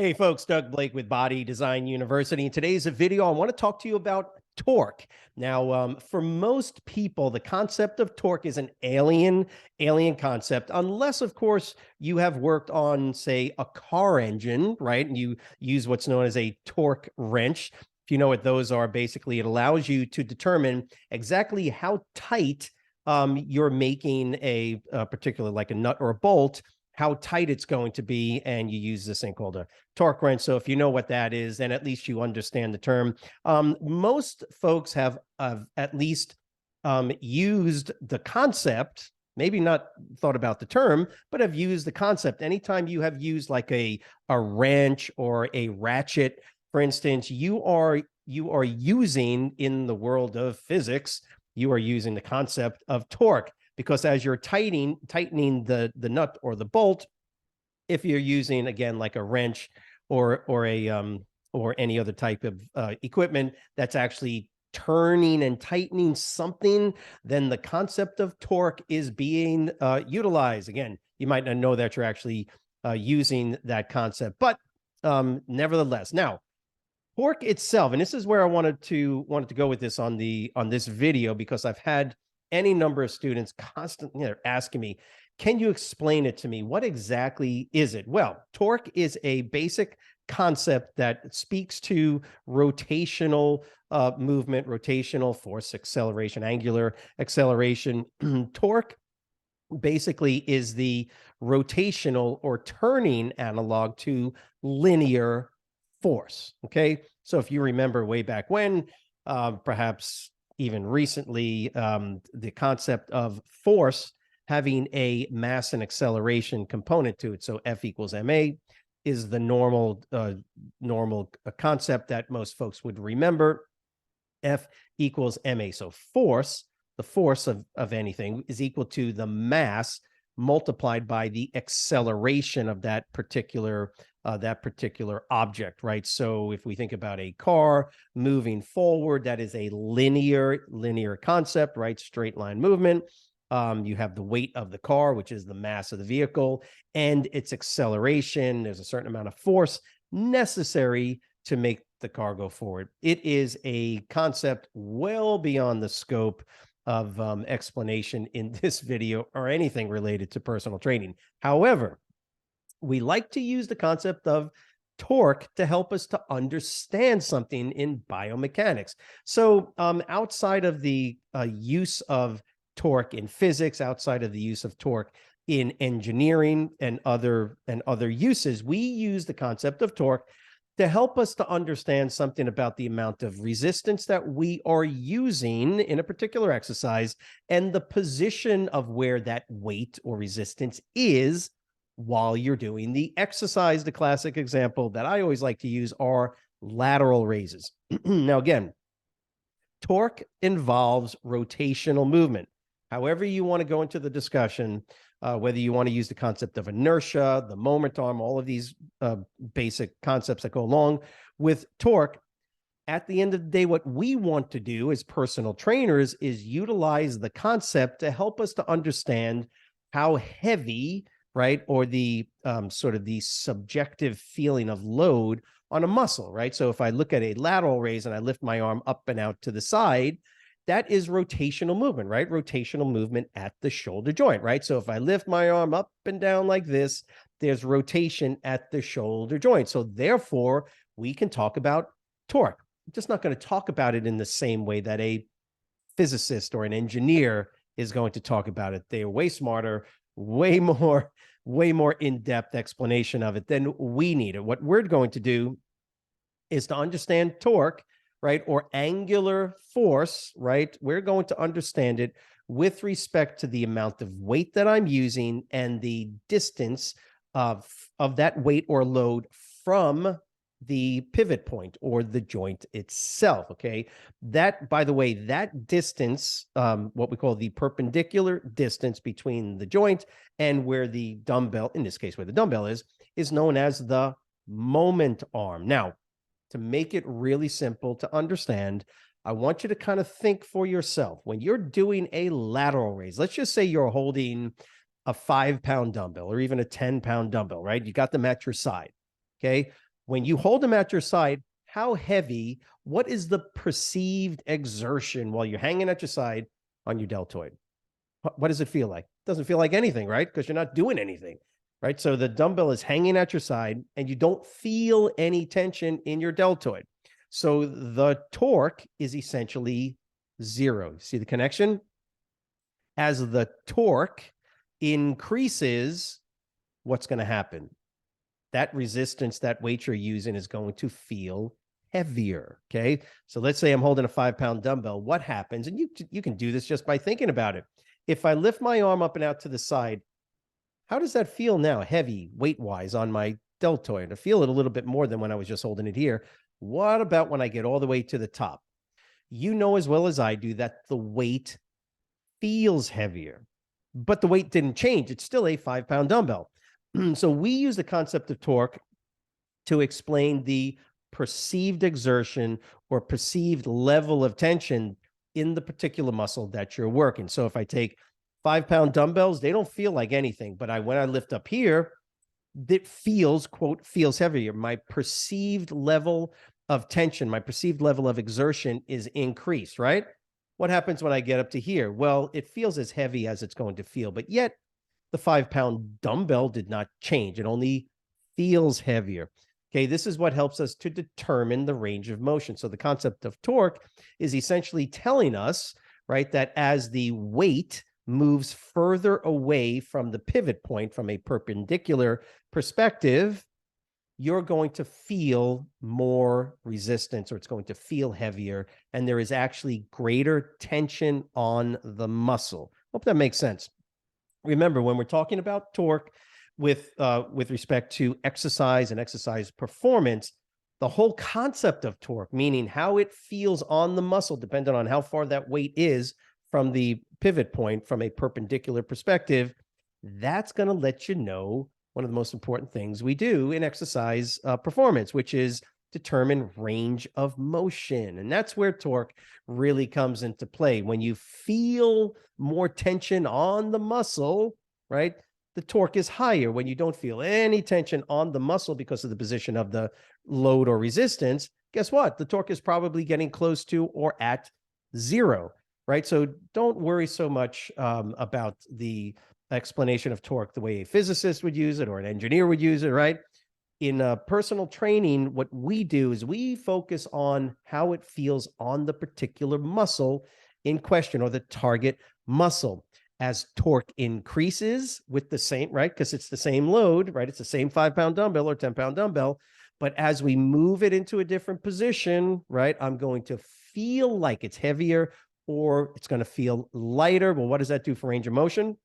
Hey folks, Doug Blake with Body Design University. In today's video, I want to talk to you about torque. Now, for most people, the concept of torque is an alien concept, unless, of course, you have worked on, say, a car engine, right? And you use what's known as a torque wrench. If you know what those are, basically, it allows you to determine exactly how tight you're making a particular, like a nut or a bolt, how tight it's going to be, and you use this thing called a torque wrench. So if you know what that is, then at least you understand the term. Most folks have at least used the concept, maybe not thought about the term, but have used the concept. Anytime you have used like a wrench or a ratchet, for instance, you are using, in the world of physics, you are using the concept of torque. Because as you're tightening the nut or the bolt, if you're using, again, like a wrench or any other type of equipment that's actually turning and tightening something, then the concept of torque is being utilized. Again, you might not know that you're actually using that concept, but nevertheless. Now, torque itself, and this is where I wanted to go with this on this video, because I've had any number of students constantly asking me, can you explain it to me? What exactly is it? Well, torque is a basic concept that speaks to rotational movement, rotational force, acceleration, angular acceleration. Torque basically is the rotational or turning analog to linear force. Okay. So if you remember way back when, perhaps even recently, the concept of force having a mass and acceleration component to it. So F equals ma is the normal concept that most folks would remember. F equals ma. So force, the force of anything, is equal to the mass multiplied by the acceleration of that particular object, right? So if we think about a car moving forward, that is a linear concept, right? Straight line movement. You have the weight of the car, which is the mass of the vehicle, and its acceleration. There's a certain amount of force necessary to make the car go forward. It is a concept well beyond the scope of explanation in this video or anything related to personal training. However, we like to use the concept of torque to help us to understand something in biomechanics. So outside of the use of torque in physics, outside of the use of torque in engineering and other uses, we use the concept of torque to help us to understand something about the amount of resistance that we are using in a particular exercise and the position of where that weight or resistance is while you're doing the exercise. The classic example that I always like to use are lateral raises. Now, again, torque involves rotational movement. However you want to go into the discussion, whether you want to use the concept of inertia, the moment arm, all of these basic concepts that go along with torque, at the end of the day, what we want to do as personal trainers is utilize the concept to help us to understand how heavy, right, or the sort of the subjective feeling of load on a muscle, right? So if I look at a lateral raise and I lift my arm up and out to the side, that is rotational movement, right? Rotational movement at the shoulder joint, right? So if I lift my arm up and down like this, there's rotation at the shoulder joint. So therefore, we can talk about torque. I'm just not going to talk about it in the same way that a physicist or an engineer is going to talk about it. They are way smarter, way more in-depth explanation of it than we need. And what we're going to do is to understand torque, right, or angular force, right? We're going to understand it with respect to the amount of weight that I'm using and the distance of that weight or load from the pivot point or the joint itself. Okay. That, by the way, that distance, what we call the perpendicular distance between the joint and where the dumbbell, in this case, where the dumbbell is known as the moment arm. Now, to make it really simple to understand, I want you to kind of think for yourself. When you're doing a lateral raise, let's just say you're holding a 5-pound dumbbell or even a 10-pound dumbbell, right? You got them at your side. Okay. When you hold them at your side, how heavy, what is the perceived exertion while you're hanging at your side on your deltoid? What does it feel like? It doesn't feel like anything, right? Because you're not doing anything, right? So the dumbbell is hanging at your side and you don't feel any tension in your deltoid. So the torque is essentially zero. See the connection? As the torque increases, what's going to happen? That resistance, that weight you're using is going to feel heavier. Okay. So let's say I'm holding a 5-pound dumbbell. What happens? And you can do this just by thinking about it. If I lift my arm up and out to the side, how does that feel now, heavy, weight-wise, on my deltoid? I feel it a little bit more than when I was just holding it here. What about when I get all the way to the top? You know as well as I do that the weight feels heavier, but the weight didn't change. It's still a 5-pound dumbbell. So we use the concept of torque to explain the perceived exertion or perceived level of tension in the particular muscle that you're working. So if I take 5-pound dumbbells, they don't feel like anything, but when I lift up here, it feels, quote, feels heavier. My perceived level of tension, my perceived level of exertion is increased, right? What happens when I get up to here? Well, it feels as heavy as it's going to feel, but yet the 5-pound dumbbell did not change. It only feels heavier. Okay, this is what helps us to determine the range of motion. So the concept of torque is essentially telling us, right, that as the weight moves further away from the pivot point from a perpendicular perspective, you're going to feel more resistance, or it's going to feel heavier, and there is actually greater tension on the muscle. Hope that makes sense. Remember, when we're talking about torque with respect to exercise and exercise performance, the whole concept of torque, meaning how it feels on the muscle, depending on how far that weight is from the pivot point from a perpendicular perspective, that's going to let you know one of the most important things we do in exercise performance, which is determine range of motion. And that's where torque really comes into play. When you feel more tension on the muscle, right, the torque is higher. When you don't feel any tension on the muscle because of the position of the load or resistance, guess what? The torque is probably getting close to or at zero, right? So don't worry so much about the explanation of torque the way a physicist would use it or an engineer would use it, right? In personal training, what we do is we focus on how it feels on the particular muscle in question, or the target muscle. As torque increases with the same, right, because it's the same load, right? It's the same 5-pound dumbbell or 10-pound dumbbell. But as we move it into a different position, right, I'm going to feel like it's heavier or it's going to feel lighter. Well, what does that do for range of motion?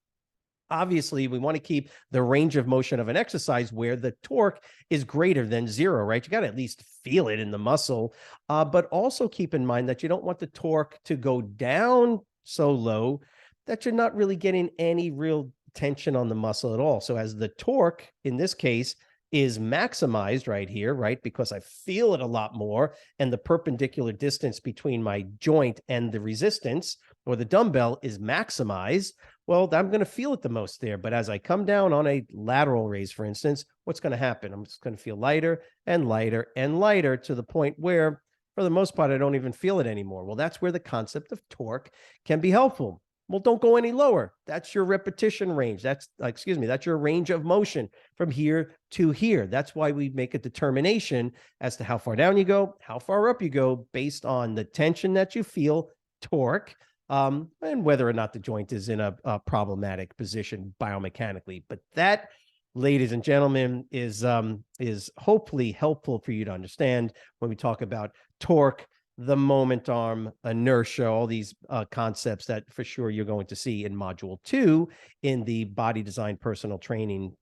Obviously, we want to keep the range of motion of an exercise where the torque is greater than zero, right? You got to at least feel it in the muscle, but also keep in mind that you don't want the torque to go down so low that you're not really getting any real tension on the muscle at all. So as the torque, in this case, is maximized right here, right? Because I feel it a lot more, and the perpendicular distance between my joint and the resistance or the dumbbell is maximized, well, I'm going to feel it the most there. But as I come down on a lateral raise, for instance, what's going to happen? I'm just going to feel lighter and lighter and lighter to the point where, for the most part, I don't even feel it anymore. Well, that's where the concept of torque can be helpful. Well, don't go any lower. That's your repetition range. That's your range of motion from here to here. That's why we make a determination as to how far down you go, how far up you go, based on the tension that you feel, torque, and whether or not the joint is in a problematic position biomechanically. But that, ladies and gentlemen, is hopefully helpful for you to understand when we talk about torque, the moment arm, inertia, all these concepts that for sure you're going to see in Module 2 in the Body Design Personal Training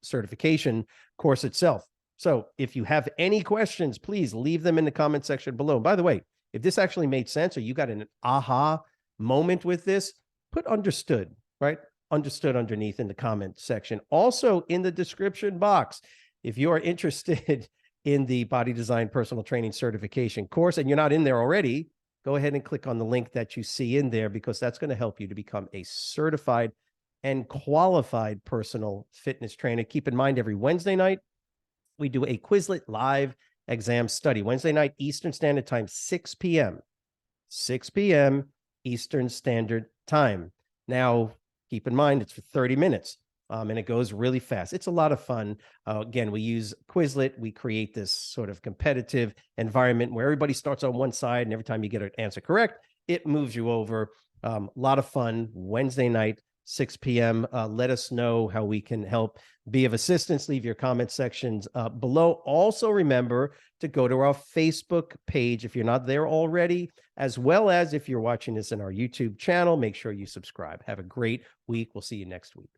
certification course itself. So if you have any questions, please leave them in the comment section below. By the way, if this actually made sense or you got an aha moment with this, put understood, right? Understood underneath in the comment section. Also in the description box, if you are interested in the Body Design Personal Training certification course and you're not in there already, go ahead and click on the link that you see in there, because that's going to help you to become a certified and qualified personal fitness trainer. Keep in mind, every Wednesday night, we do a Quizlet live exam study Wednesday night, Eastern Standard Time, 6 p.m. 6 p.m. Eastern Standard Time. Now, keep in mind, it's for 30 minutes. And it goes really fast. It's a lot of fun. Again, we use Quizlet. We create this sort of competitive environment where everybody starts on one side, and every time you get an answer correct, it moves you over. A lot of fun. Wednesday night, 6 p.m. Let us know how we can help be of assistance. Leave your comment sections below. Also, remember to go to our Facebook page if you're not there already, as well as if you're watching this in our YouTube channel. Make sure you subscribe. Have a great week. We'll see you next week.